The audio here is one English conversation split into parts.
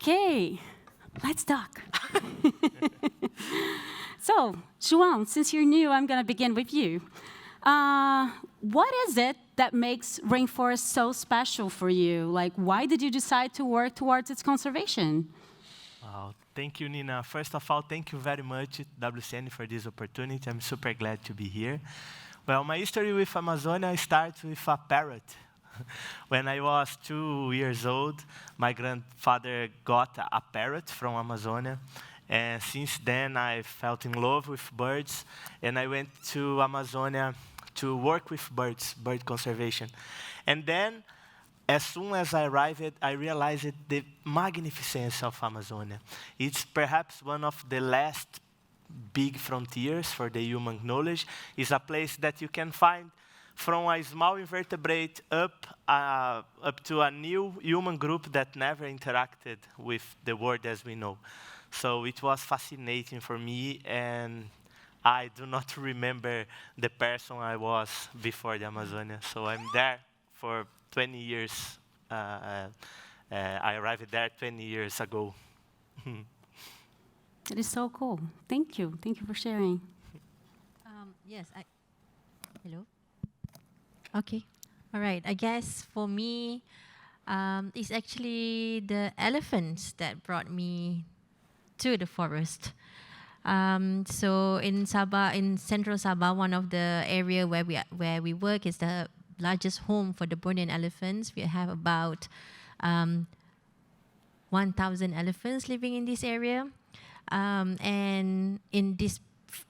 Okay, let's talk. So, João, since you're new, I'm going to begin with you. What is it that makes rainforest so special for you? Like, why did you decide to work towards its conservation? Thank you, Nina. First of all, thank you very much, WCN, for this opportunity. I'm super glad to be here. Well, my history with Amazonia starts with a parrot. When I was 2 years old, my grandfather got a parrot from Amazonia. And since then, I felt in love with birds. And I went to Amazonia to work with birds, bird conservation. And then, as soon as I arrived, I realized the magnificence of Amazonia. It's perhaps one of the last big frontiers for the human knowledge. It's a place that you can find from a small invertebrate up to a new human group that never interacted with the world as we know. So it was fascinating for me, and I do not remember the person I was before the Amazonia. So I'm there for 20 years. I arrived there 20 years ago. That is so cool. Thank you. Thank you for sharing. Yes. Hello? Okay. All right. I guess for me, it's actually the elephants that brought me to the forest. So in Sabah, in central Sabah, one of the area where we work is the largest home for the Bornean elephants. We have about 1,000 elephants living in this area. And in this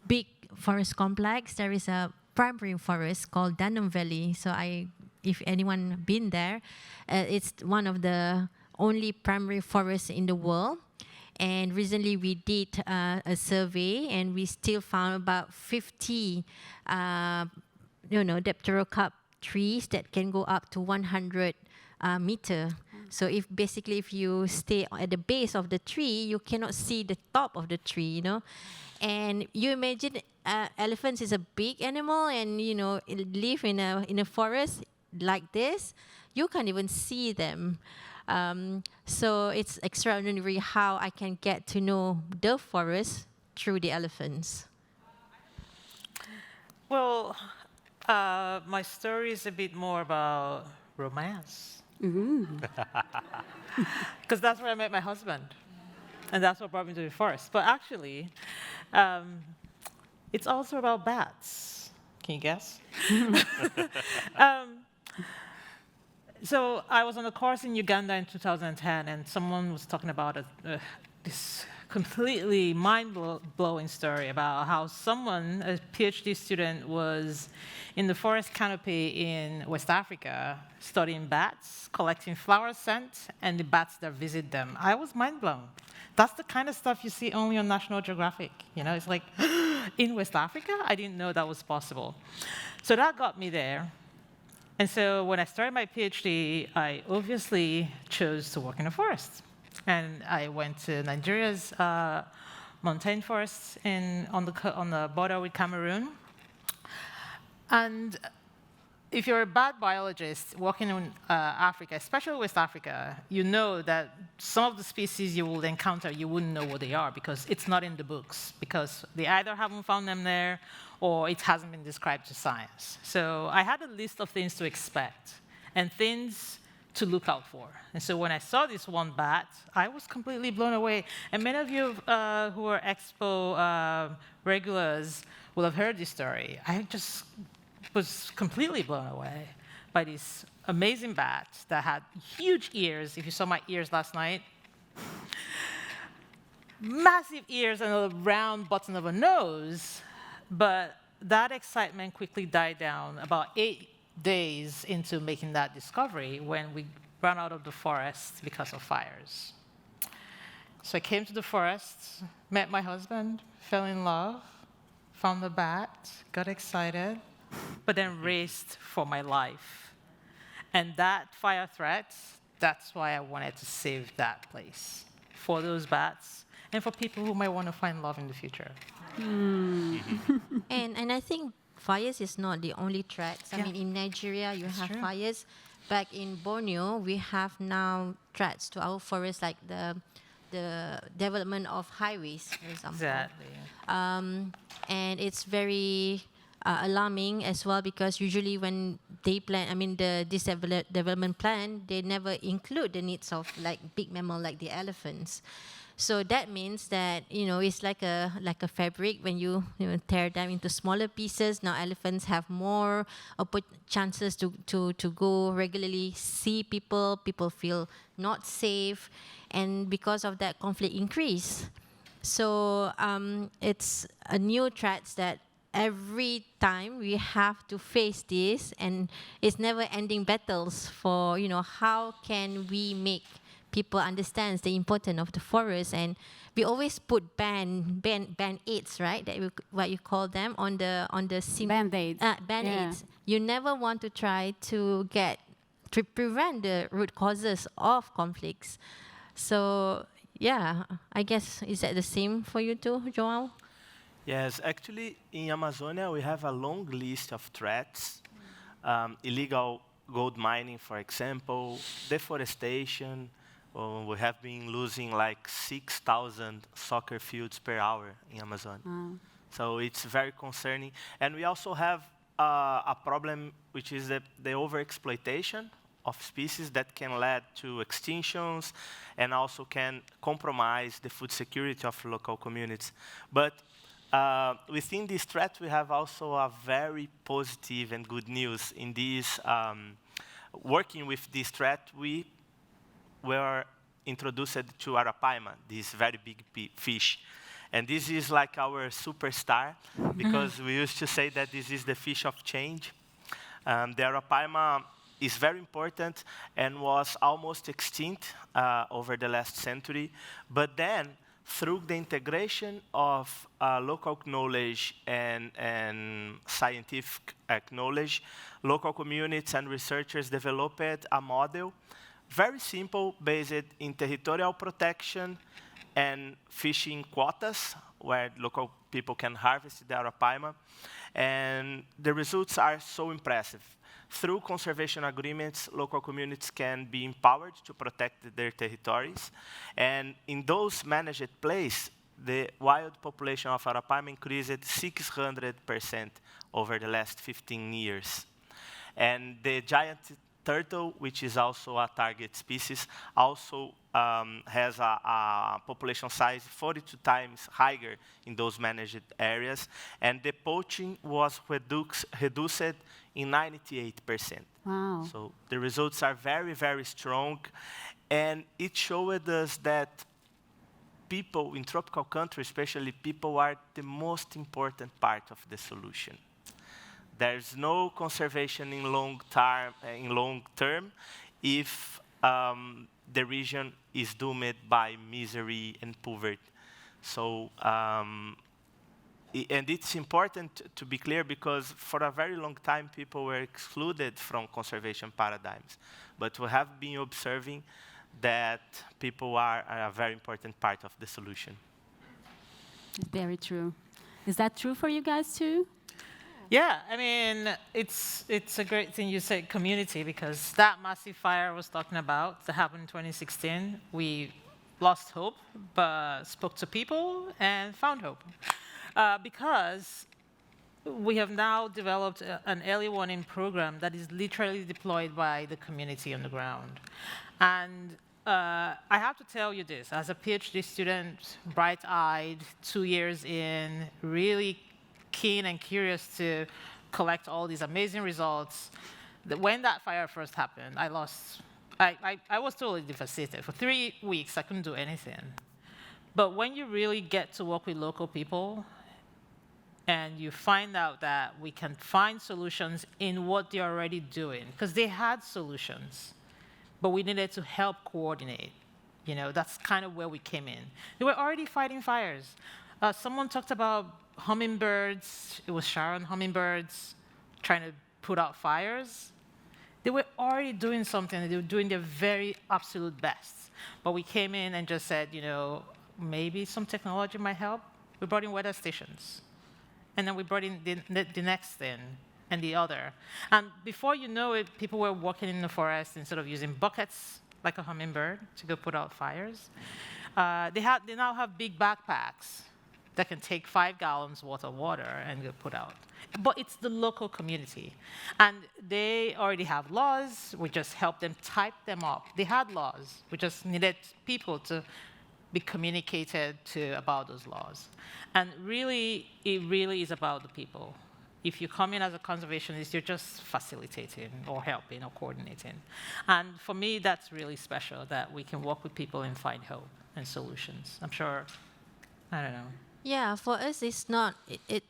big forest complex, there is a primary forest called Danum Valley. So if anyone been there, it's one of the only primary forests in the world. And recently we did a survey, and we still found about 50, dipterocarp trees that can go up to 100 meter. So if you stay at the base of the tree, you cannot see the top of the tree, And you imagine elephants is a big animal, and it live in a forest like this. You can't even see them. So it's extraordinary how I can get to know the forest through the elephants. Well, my story is a bit more about romance. Because that's where I met my husband. And that's what brought me to the forest. But actually, it's also about bats. Can you guess? So I was on a course in Uganda in 2010, and someone was talking about this completely mind-blowing story about how someone, a PhD student, was in the forest canopy in West Africa studying bats, collecting flower scent, and the bats that visit them. I was mind-blown. That's the kind of stuff you see only on National Geographic. It's like, in West Africa? I didn't know that was possible. So that got me there. And so when I started my PhD, I obviously chose to work in a forest. And I went to Nigeria's montane forests on the border with Cameroon. And if you're a bat biologist working in Africa, especially West Africa, you know that some of the species you will encounter, you wouldn't know what they are because it's not in the books, because they either haven't found them there or it hasn't been described to science. So I had a list of things to expect and things to look out for. And so when I saw this one bat, I was completely blown away. And many of you who are Expo regulars will have heard this story. I just was completely blown away by this amazing bat that had huge ears. If you saw my ears last night, massive ears and a round button of a nose. But that excitement quickly died down about 8 days into making that discovery when we ran out of the forest because of fires. So I came to the forest, met my husband, fell in love, found the bat, got excited, but then raced for my life. And that fire threat, that's why I wanted to save that place, for those bats, and for people who might want to find love in the future. And I think fires is not the only threats. I mean, in Nigeria, you have fires. Back in Borneo, we have now threats to our forests like the the development of highways, for example. Exactly. And it's very alarming as well, because usually when they plan, this development plan, they never include the needs of like big mammal like the elephants. So that means that it's like a fabric. When you tear them into smaller pieces, now elephants have more chances to go regularly, see people. People feel not safe, and because of that, conflict increase. So it's a new threat that every time we have to face this, and it's never-ending battles for how can we make people understand the importance of the forest. And we always put band-aids, right? What you call them on the Band-aids. Band-aids. You never want to try to prevent the root causes of conflicts. So yeah, I guess, is that the same for you too, João? Yes, actually, in Amazonia, we have a long list of threats. Illegal gold mining, for example, deforestation. We have been losing like 6,000 soccer fields per hour in Amazon. So it's very concerning. And we also have a problem, which is the overexploitation of species that can lead to extinctions and also can compromise the food security of local communities. But within this threat, we have also a very positive and good news. In this, working with this threat, we were introduced to arapaima, this very big fish. And this is like our superstar, because we used to say that this is the fish of change. The arapaima is very important and was almost extinct over the last century. But then, through the integration of local knowledge and scientific knowledge, local communities and researchers developed a model, very simple, based in territorial protection and fishing quotas, where local people can harvest the arapaima. And the results are so impressive. Through conservation agreements, local communities can be empowered to protect their territories. And in those managed places, the wild population of arapaima increased 600% over the last 15 years. And the giant turtle, which is also a target species, also has a population size 42 times higher in those managed areas. And the poaching was reduced in 98%. Wow. So the results are very, very strong. And it showed us that people in tropical countries, especially people, are the most important part of the solution. There's no conservation in long term if the region is doomed by misery and poverty. So, and it's important to be clear, because for a very long time people were excluded from conservation paradigms. But we have been observing that people are a very important part of the solution. Very true. Is that true for you guys too? Yeah, I mean, it's a great thing you said community, because that massive fire I was talking about that happened in 2016, we lost hope, but spoke to people and found hope. Because we have now developed an early warning program that is literally deployed by the community on the ground. And I have to tell you this, as a PhD student, bright-eyed, 2 years in, really keen and curious to collect all these amazing results. When that fire first happened, I was totally devastated. For 3 weeks, I couldn't do anything. But when you really get to work with local people, and you find out that we can find solutions in what they're already doing, because they had solutions, but we needed to help coordinate. That's kind of where we came in. They were already fighting fires. Someone talked about hummingbirds. It was Sharon hummingbirds trying to put out fires. They were already doing something. They were doing their very absolute best. But we came in and just said, maybe some technology might help. We brought in weather stations. And then we brought in the next thing and the other. And before you know it, people were walking in the forest instead of using buckets like a hummingbird to go put out fires. they now have big backpacks that can take 5 gallons worth of water and get put out. But it's the local community. And they already have laws. We just help them type them up. They had laws. We just needed people to be communicated to about those laws. And really, it really is about the people. If you come in as a conservationist, you're just facilitating or helping or coordinating. And for me, that's really special, that we can work with people and find hope and solutions. I'm sure, I don't know. Yeah, for us, it's not.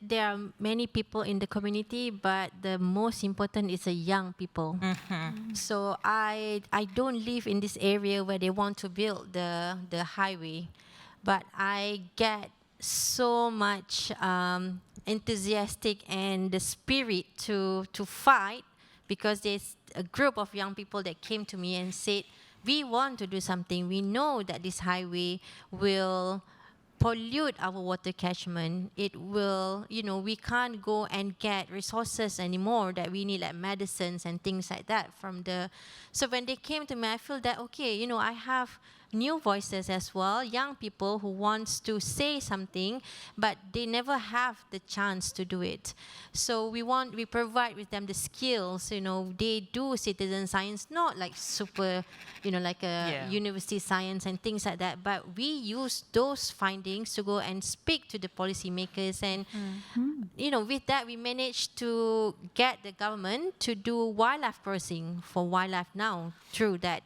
There are many people in the community, but the most important is the young people. So I don't live in this area where they want to build the highway, but I get so much enthusiastic and the spirit to fight, because there's a group of young people that came to me and said, we want to do something. We know that this highway will pollute our water catchment. It will, we can't go and get resources anymore that we need, like medicines and things like that from the. So when they came to me, I feel that, okay, I have new voices as well, young people who wants to say something, but they never have the chance to do it. So we provide with them the skills, they do citizen science, not like super, like a university science and things like that, but we use those findings to go and speak to the policymakers. And, with that, we managed to get the government to do wildlife crossing for wildlife now through the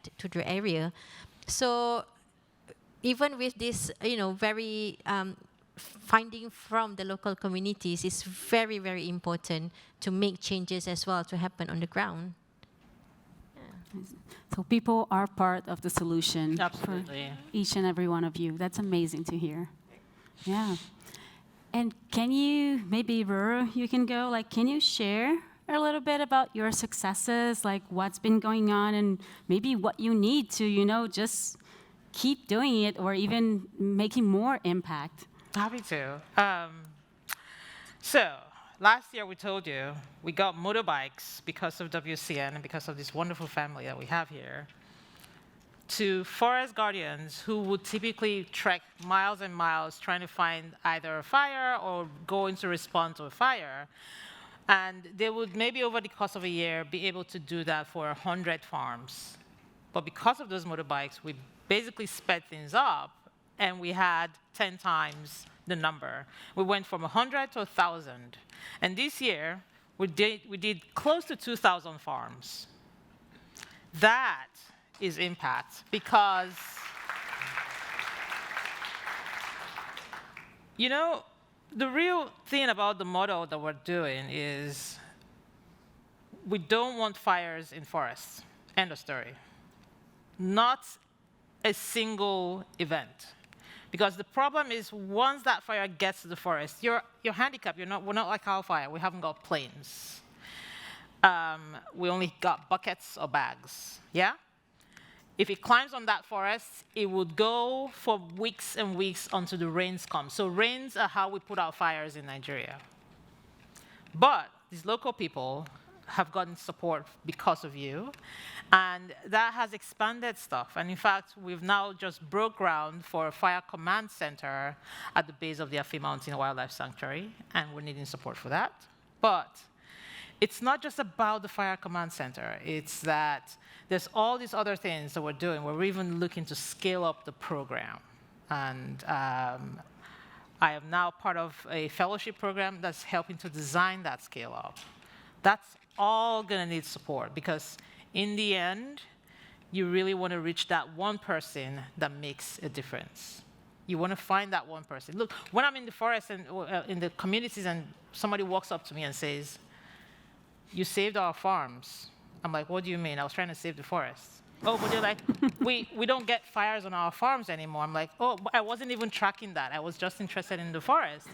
area. So even with this, very finding from the local communities, is very, very important to make changes as well to happen on the ground. So people are part of the solution. Absolutely. For each and every one of you. That's amazing to hear. Yeah. And can you, maybe Ruru, you can go, can you share a little bit about your successes, like what's been going on and maybe what you need to, just keep doing it or even making more impact? Happy to. So last year we told you we got motorbikes because of WCN and because of this wonderful family that we have here, to forest guardians who would typically trek miles and miles trying to find either a fire or going to respond to a fire. And they would maybe over the course of a year be able to do that for 100 farms. But because of those motorbikes, we basically sped things up, and we had 10 times the number. We went from 100 to 1,000. And this year, we did close to 2,000 farms. That is impact, because, the real thing about the model that we're doing is we don't want fires in forests. End of story. Not a single event. Because the problem is, once that fire gets to the forest, you're handicapped. We're not like our fire. We haven't got planes. We only got buckets or bags. Yeah? If it climbs on that forest, it would go for weeks and weeks until the rains come. So rains are how we put out fires in Nigeria. But these local people have gotten support because of you, and that has expanded stuff. And in fact, we've now just broke ground for a fire command center at the base of the Afi Mountain Wildlife Sanctuary, and we're needing support for that. But it's not just about the fire command center. It's that there's all these other things that we're doing. We're even looking to scale up the program. And I am now part of a fellowship program that's helping to design that scale up. That's all going to need support, because in the end, you really want to reach that one person that makes a difference. You want to find that one person. Look, when I'm in the forest and in the communities and somebody walks up to me and says, "You saved our farms." I'm like, "What do you mean? I was trying to save the forest." "Oh, but they're like, we don't get fires on our farms anymore." I'm like, "Oh, but I wasn't even tracking that. I was just interested in the forest."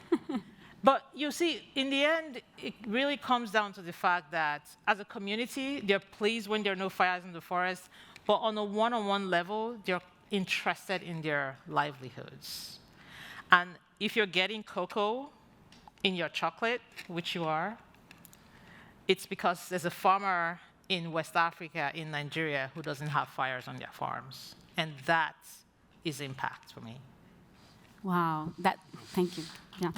But you see, in the end, it really comes down to the fact that as a community, they're pleased when there are no fires in the forest, but on a one-on-one level, they're interested in their livelihoods. And if you're getting cocoa in your chocolate, which you are, it's because there's a farmer in West Africa, in Nigeria, who doesn't have fires on their farms. And that is impact for me. Wow, thank you. Yeah.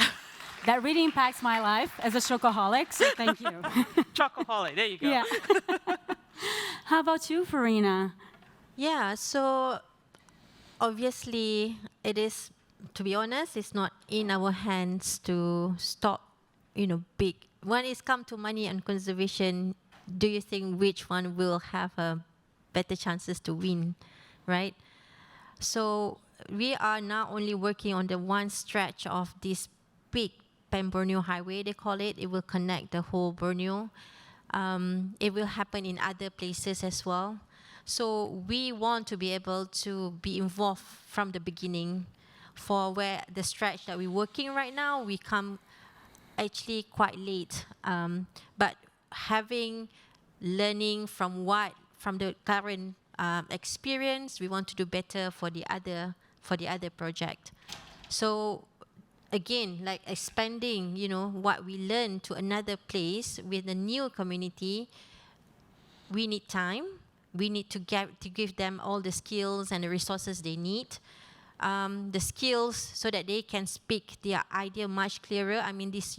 That really impacts my life as a chocoholic, so thank you. Chocoholic, there you go. Yeah. How about you, Farina? Yeah, so obviously it is, to be honest, it's not in our hands to stop, big. When it's come to money and conservation, do you think which one will have better chances to win, right? So we are now only working on the one stretch of this big Pan-Borneo highway, they call it. It will connect the whole Borneo. It will happen in other places as well. So we want to be able to be involved from the beginning. For where the stretch that we're working right now, we come actually quite late. But learning from the current experience, we want to do better for the other project. So again, like expanding, what we learn to another place with a new community, we need time. We need to give them all the skills and the resources they need. The skills so that they can speak their idea much clearer. I mean, this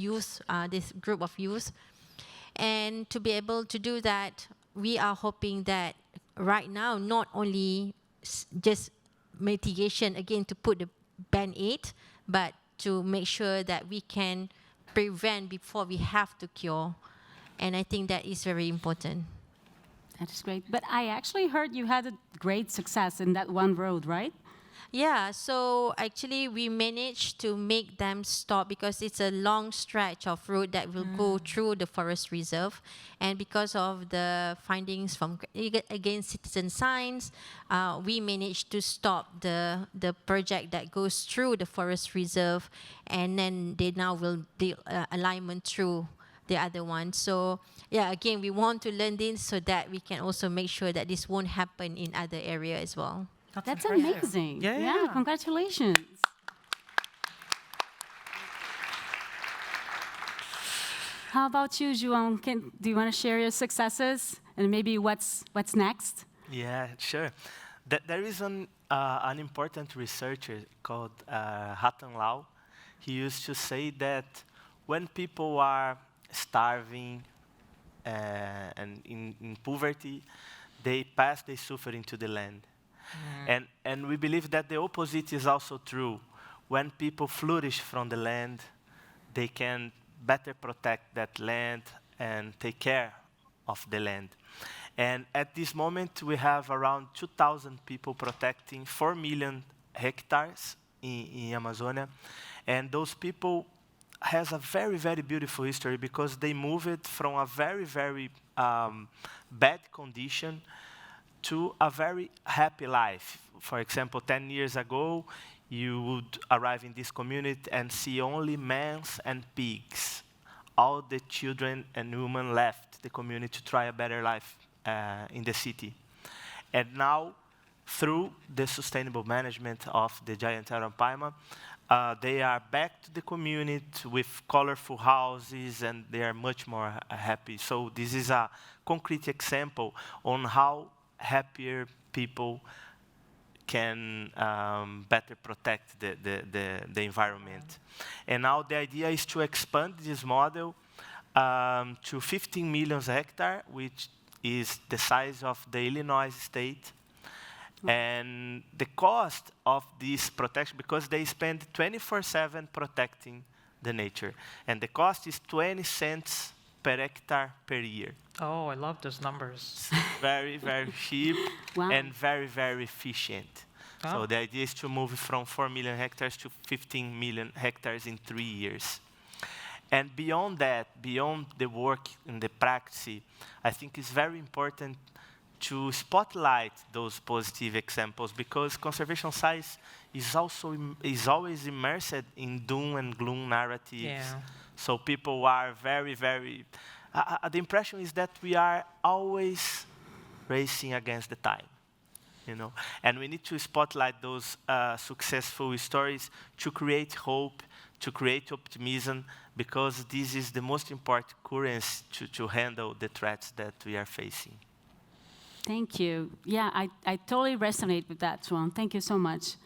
group of youth. And to be able to do that, we are hoping that right now, not only just mitigation, again, to put the Band-Aid, but to make sure that we can prevent before we have to cure. And I think that is very important. That is great. But I actually heard you had a great success in that one road, right? Yeah, so actually we managed to make them stop because it's a long stretch of road that will go through the forest reserve. And because of the findings from, again, citizen science, we managed to stop the project that goes through the forest reserve. And then they now will do alignment through the other one. So yeah, again, we want to learn this so that we can also make sure that this won't happen in other areas as well. That's impressive. amazing. Yeah. Congratulations. How about you, João? Do you want to share your successes and maybe what's next? Yeah, sure. There is an important researcher called Hatan Lau. He used to say that when people are starving and in poverty, they pass their suffering to the land. And we believe that the opposite is also true. When people flourish from the land, they can better protect that land and take care of the land. And at this moment, we have around 2,000 people protecting 4 million hectares in Amazonia. And those people has a very, very beautiful history because they moved from a very, very bad condition to a very happy life. For example, 10 years ago, you would arrive in this community and see only men and pigs. All the children and women left the community to try a better life in the city. And now, through the sustainable management of the giant Arapaima, they are back to the community with colorful houses, and they are much more happy. So this is a concrete example on how happier people can better protect the environment. And now the idea is to expand this model to 15 million hectares, which is the size of the Illinois state. And the cost of this protection, because they spend 24/7 protecting the nature, and the cost is 20 cents per hectare per year. Oh, I love those numbers. Very, very cheap Wow. and very, very efficient. Oh. So the idea is to move from 4 million hectares to 15 million hectares in 3 years. And beyond that, beyond the work and the practice, I think it's very important to spotlight those positive examples, because conservation science is always immersed in doom and gloom narratives. Yeah. So people are very, very. The impression is that we are always racing against the time, And we need to spotlight those successful stories to create hope, to create optimism, because this is the most important currency to handle the threats that we are facing. Thank you. Yeah, I totally resonate with that, Joan. Thank you so much.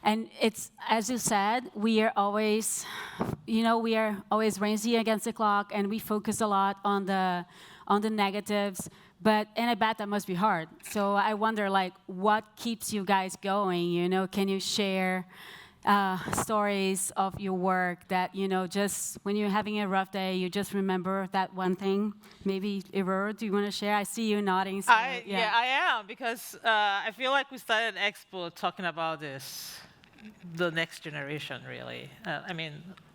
And it's, as you said, we are always, we are always racing against the clock, and we focus a lot on the negatives. And I bet that must be hard. So I wonder, like, what keeps you guys going? Can you share stories of your work that, just when you're having a rough day, you just remember that one thing? Maybe, Aurora, do you want to share? I see you nodding. So, Yeah, I am, because I feel like we started Expo talking about this, the next generation, really. I mean,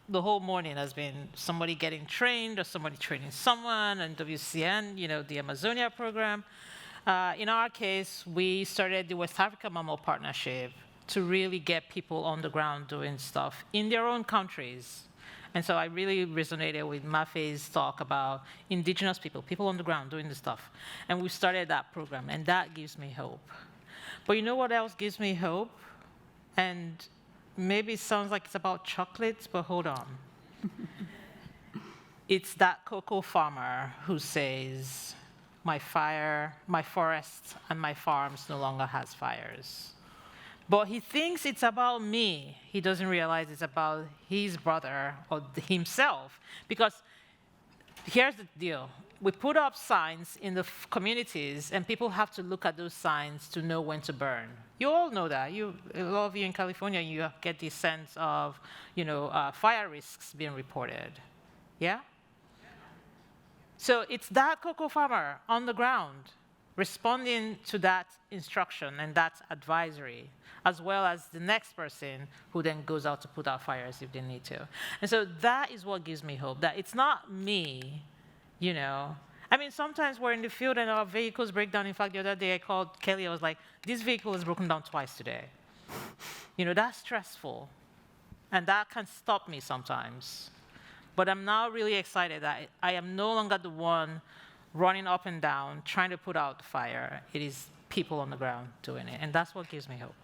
the whole morning has been somebody getting trained or somebody training someone, and WCN, the Amazonia program. In our case, we started the West Africa Mammal Partnership to really get people on the ground doing stuff in their own countries. And so I really resonated with Mafe's talk about indigenous people on the ground doing the stuff. And we started that program, and that gives me hope. But you know what else gives me hope? And maybe it sounds like it's about chocolates, but hold on. It's that cocoa farmer who says, my forest and my farms no longer has fires. But he thinks it's about me. He doesn't realize it's about his brother or himself. Because here's the deal. We put up signs in the communities, and people have to look at those signs to know when to burn. You all know that. A lot of you in California, you get this sense of, fire risks being reported. Yeah? So it's that cocoa farmer on the ground responding to that instruction and that advisory, as well as the next person who then goes out to put out fires if they need to. And so that is what gives me hope, that it's not me, I mean, sometimes we're in the field and our vehicles break down. In fact, the other day I called Kelly, I was like, this vehicle has broken down twice today. That's stressful. And that can stop me sometimes. But I'm now really excited that I am no longer the one running up and down, trying to put out the fire. It is people on the ground doing it. And that's what gives me hope,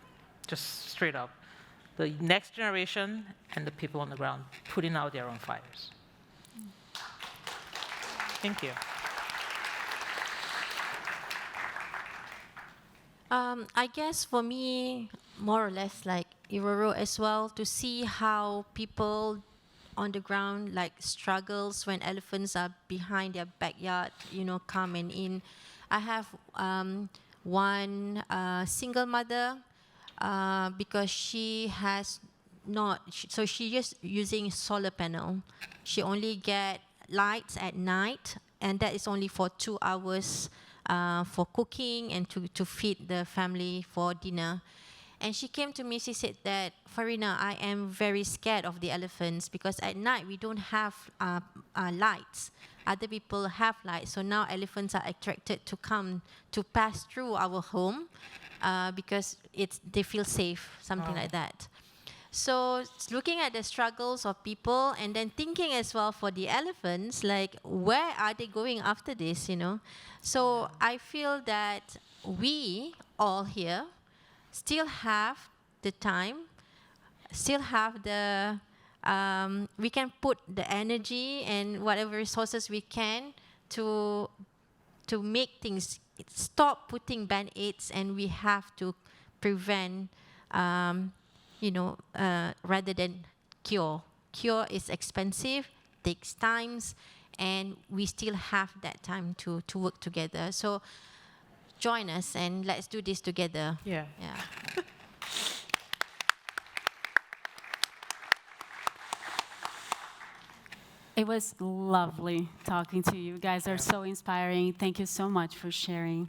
just straight up. The next generation and the people on the ground putting out their own fires. Thank you. I guess for me, more or less like Iroro as well, to see how people on the ground like struggles when elephants are behind their backyard, come and in. I have one single mother because she has not, so she just using solar panel. She only get lights at night, and that is only for 2 hours for cooking and to feed the family for dinner. And she came to me, she said that, Farina, I am very scared of the elephants because at night we don't have lights. Other people have lights, so now elephants are attracted to come to pass through our home because they feel safe, something like that. So looking at the struggles of people and then thinking as well for the elephants, like where are they going after this, So I feel that we all here still have the time, still have the, we can put the energy and whatever resources we can to make things, stop putting band-aids, and we have to prevent, rather than cure. Cure is expensive, takes times, and we still have that time to work together. So join us and let's do this together. Yeah. It was lovely talking to you. You guys are so inspiring. Thank you so much for sharing.